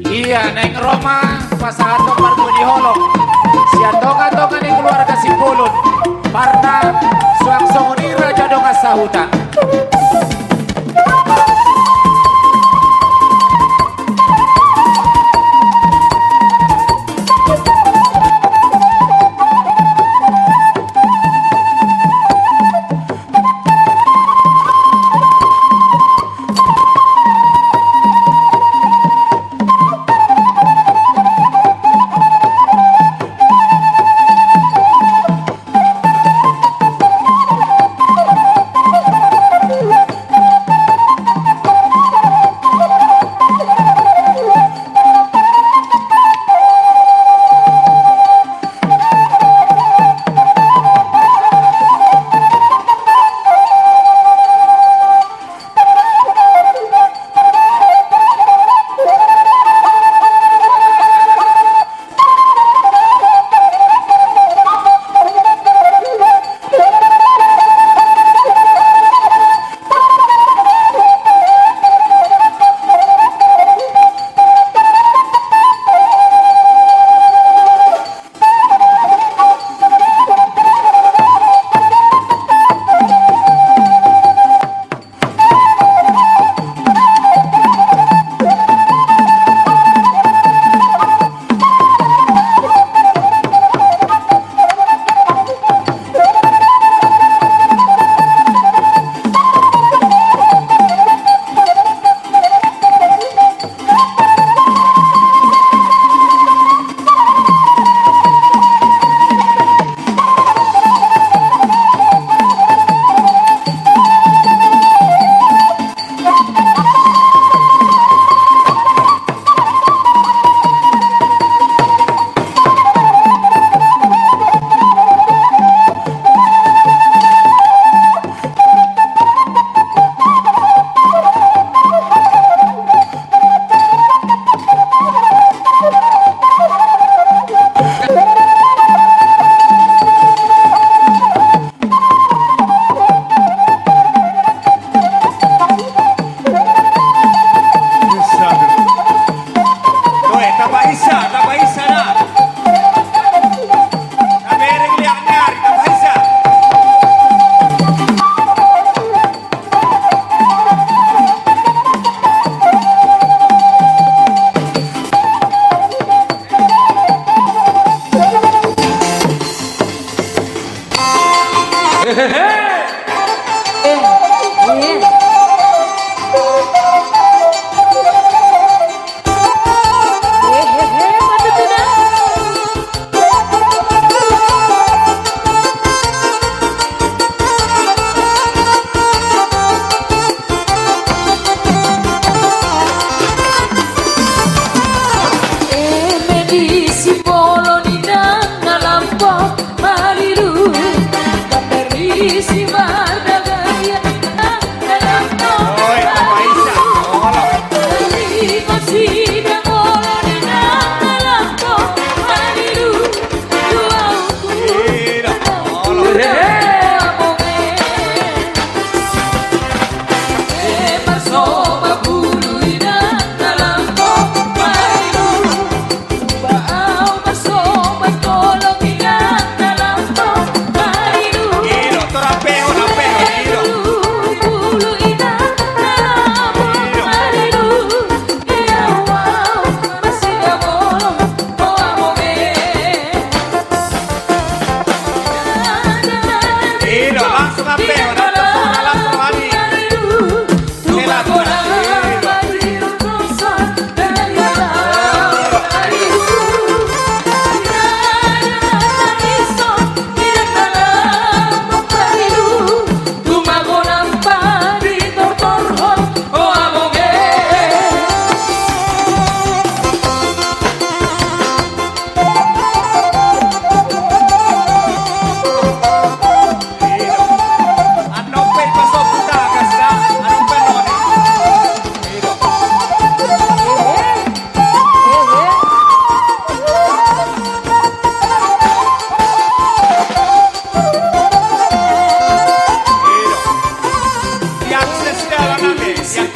Iya, neng Roma pasangan topar bunyi holok. Sia tonga-tonga nih keluarga si Pulun. Parta suang songoni raja donga sahuta.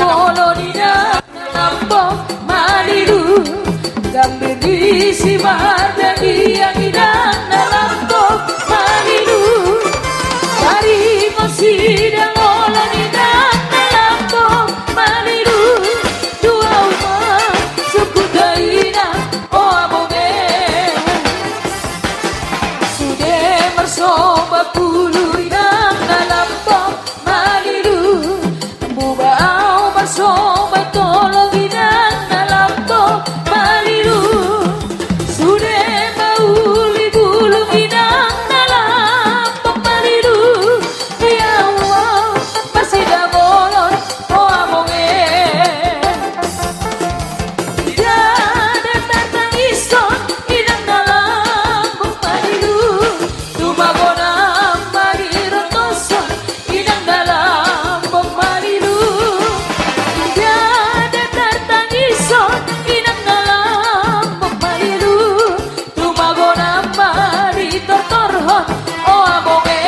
Polonina, Lambo, Marilu. sambil disimak dari yang indah dalam tok marilu dari konsidang olan indah dalam tok marilu dua umat suku daina oh amonge sudah bersobat puluh indah dalam tok marilu bubau bersobat tolong indah dalam tok marilu sudah mauli bulu indah dalam tok marilu ya Allah masih dah bolon oh amonge tidak ada tangison indah dalam tok marilu tumagona mariru toso indah dalam tok marilu tidak ada tangison indah dalam tok marilu tumagona mariru torhon oh amonge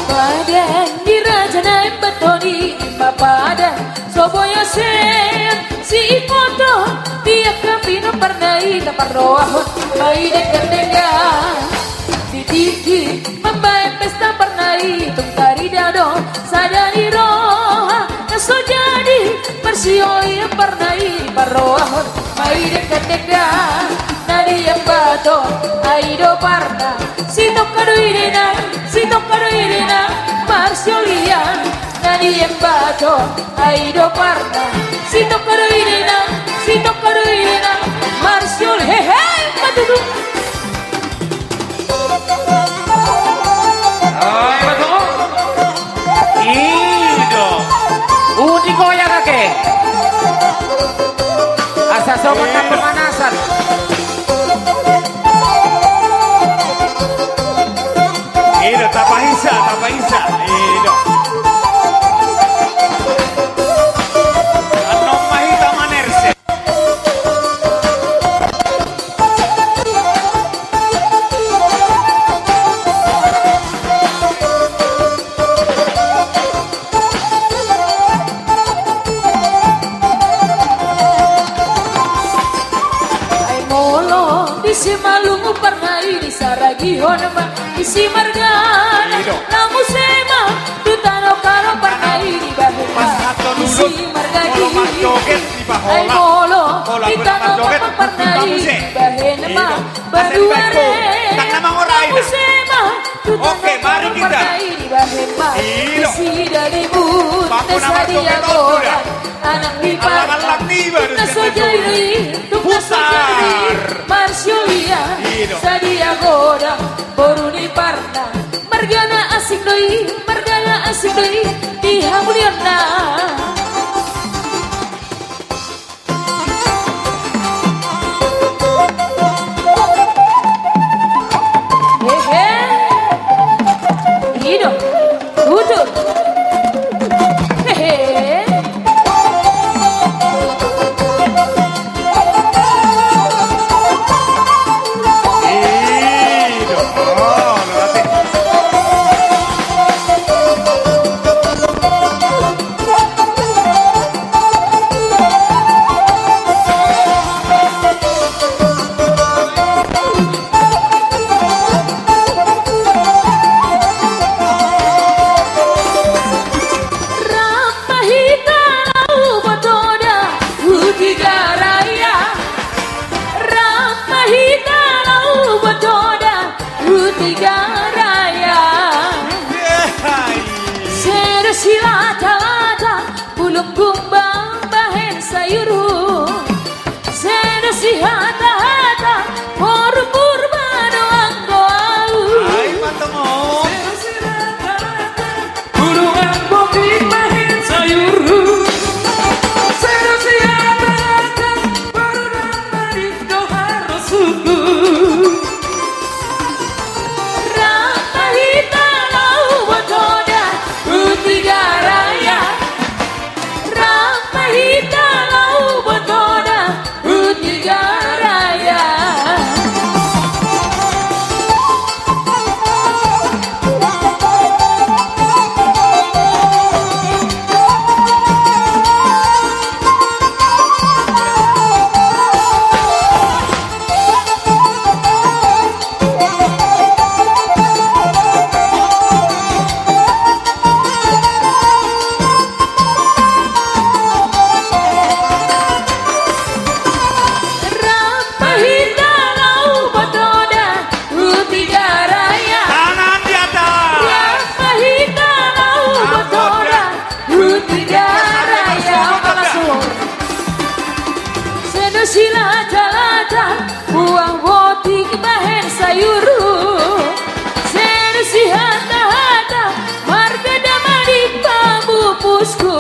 badan dirajana betoni pada soboyo sen si foto dia kapino pernai kaparroah bayi deka didiki membaik pesta pernai tung tari dado sadari roha naso jadi persioi pernai parroah bayi deka nadi yang bato aido parna si tokado irena marsiolia nadi yang bato aido parna si tokado irena marsiol hehe matutu Ay, betul. Ido. Uniko ya kakek. Asa sobat kan pemanasan. Ido, tapahisa. Ido. Anong mahita manerse. ay molo disi malungu pernai di saragi honma isi margana Ido. namu sema dutano karo pernai di bahena Mas Hato isi nurut. margagi Molo mas joget di bahola. ay molo Hola, ditano mas joget. pernai Kamu se. di bahena ma Ido. baruare Tak namang oray namu na. sema dutano Oke, mari karo kita. pernai di bahena Ido. isi dari but Baku nama sadia joget goran otra. anak di Alang-alang tiba di Naso sini. jadi Pusar. Marsiolia Ido. sadia goda boruni parna margana asik doi di hamuliana hehe Ido Udur hehe Ido. Oh, lelaki. Kumbang bahen sayuru Seno si hata-hata silata por purbano anggo au. Ay, matengok. Burungan bobik mahin sayur. Sero siapa barudan marito harus suku. Ramahita lau botoda utiga raya. Ramahita lau botoda utiga raya. Ramahita lau botoda utiga raya. Tangan di atas. Ramahita lau botoda utiga raya. Langsung. Sedusila jalata buang botik bahen sayuru. Sedusi hata-hata marga damadi bambu pusku.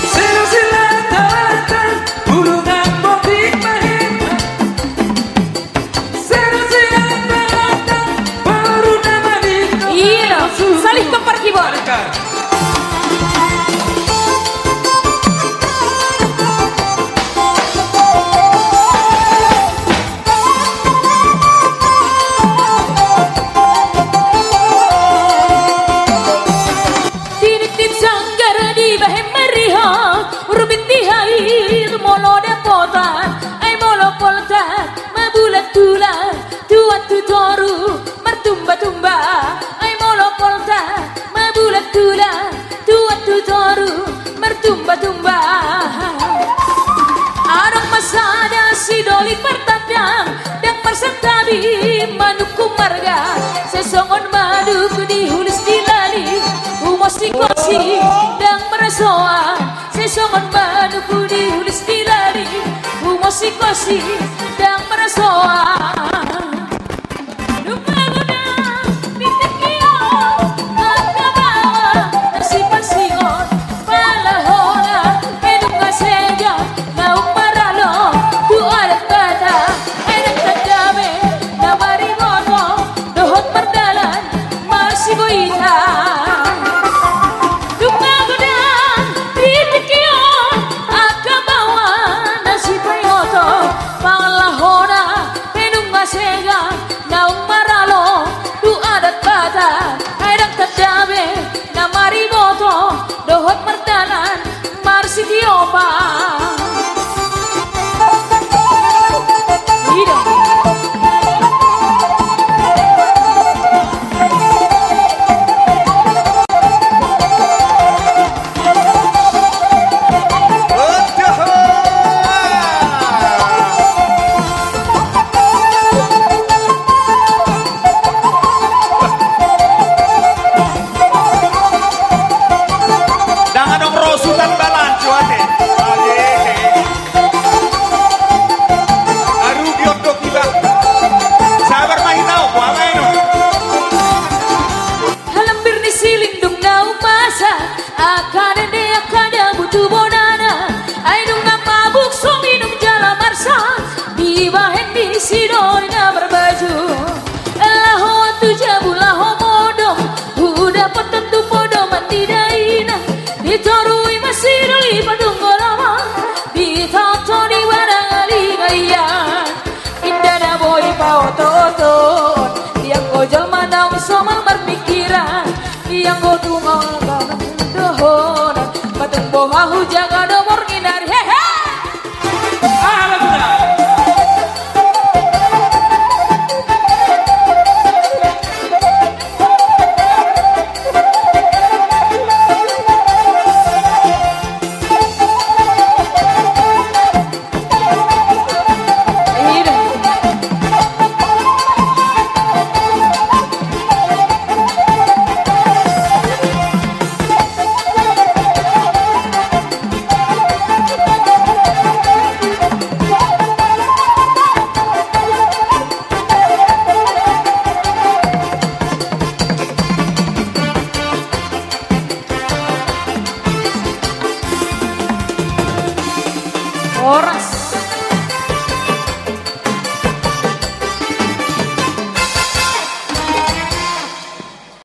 Sero silata burungan bobik mahin. Sero silata barudan marito. Iya, salih kempar keyboard. Tinitip sanggara di bahem meriha Rubin tihair molo depotan Ay molo poltan mabulat tulan Tuan tutoru mertumba-tumba Ay molo poltan mabulat tulan Tuan tutoru mertumba-tumba Arang masada si doli pertandang Dan persentabi manuku marga Sesongon maduku dihulis dilali Umos dikosi dan merasoan Sesongon manuku dihulis dilali Umos dikosi dan merasoan Lupa-lupa bitekio Akabawa nasipan-singon Palahona edunga seja Naung maralo tu alat bata Edang tadame na marigono Dohot perdalan masih goita Lupa-lupa bitekio Akabawa nasipayoto Palahona edunga seja Naung maralo tu adat bata Edang tadame na marigono Dohot perdalan masih diopa Hidup Jangan dong rosutan balan cuate. Aru diodok kita. Sabar mahi tahu apa ini. Halambir ni silindung na umasa Akada de akada butuh bonana Ay nung namabuk so minum jala marsa Di bahen di sidon na berbaju Laho tu jabu laho modong Udah petentu podo mandi daina Ditorui masih dali padunggo lama Ditato di warang aligayan Indah na boy paotot Yang gojol manang somal berpikiran Yang godungal gaman dohonan Batung bohahu jaga domor nginar hehe Horas